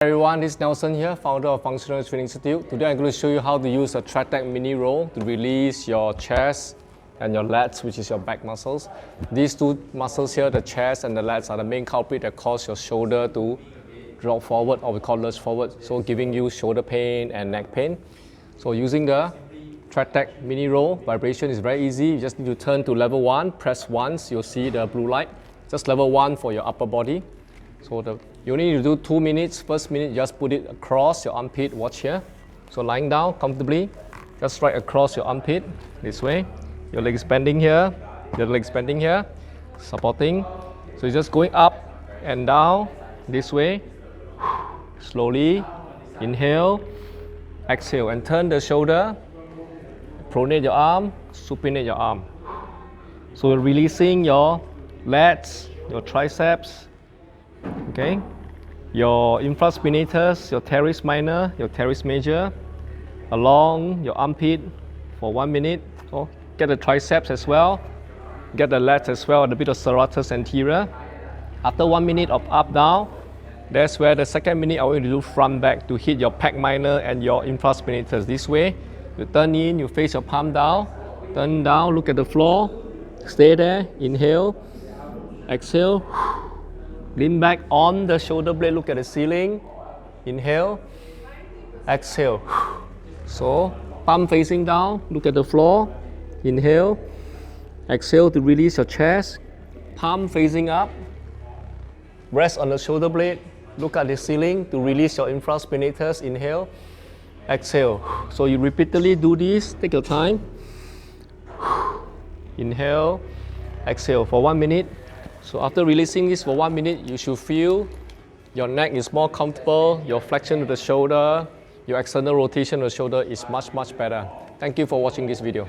Everyone, this is Nelson here, founder of Functional Training Institute. Today I'm going to show you how to use a Tratac mini roll to release your chest and your lats, which is your back muscles. These two muscles here, the chest and the lats, are the main culprit that cause your shoulder to drop forward, or we call lurch forward, so giving you shoulder pain and neck pain. So using the Tratac mini roll, vibration is very easy. You just need to turn to level 1, press once, you'll see the blue light. Just level 1 for your upper body. So you only need to do 2 minutes. First minute, just put it across your armpit. Watch here. So lying down comfortably, just right across your armpit this way. Your legs bending here, your legs bending here, supporting. So you're just going up and down this way. Slowly, inhale, exhale, and turn the shoulder. Pronate your arm, supinate your arm. So you're releasing your lats, your triceps. Okay, your infraspinatus, your teres minor, your teres major, along your armpit for 1 minute. So get the triceps as well, get the lats as well, and a bit of serratus anterior. After 1 minute of up down, that's where the second minute I want you to do front back to hit your pec minor and your infraspinatus. This way, you turn in, you face your palm down, turn down, look at the floor, stay there, inhale, exhale. Lean back on the shoulder blade, look at the ceiling. Inhale, exhale. So, palm facing down, look at the floor. Inhale, exhale to release your chest. Palm facing up. Rest on the shoulder blade, look at the ceiling to release your infraspinatus. Inhale, exhale. So you repeatedly do this, take your time. Inhale, exhale for 1 minute. So after releasing this for 1 minute, you should feel your neck is more comfortable, your flexion of the shoulder, your external rotation of the shoulder is much better. Thank you for watching this video.